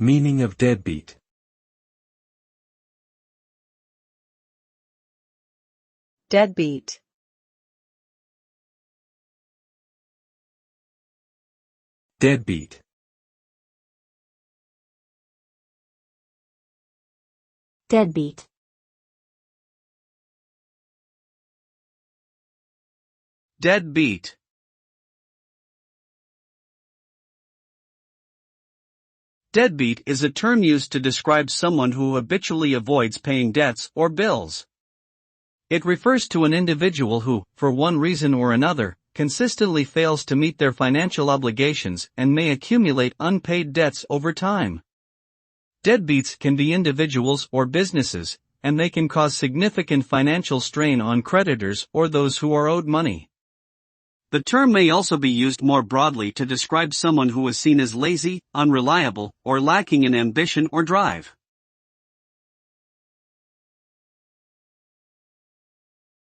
Meaning of deadbeat. Deadbeat. Deadbeat. Deadbeat. Deadbeat. Deadbeat is a term used to describe someone who habitually avoids paying debts or bills. It refers to an individual who, for one reason or another, consistently fails to meet their financial obligations and may accumulate unpaid debts over time. Deadbeats can be individuals or businesses, and they can cause significant financial strain on creditors or those who are owed money. The term may also be used more broadly to describe someone who is seen as lazy, unreliable, or lacking in ambition or drive.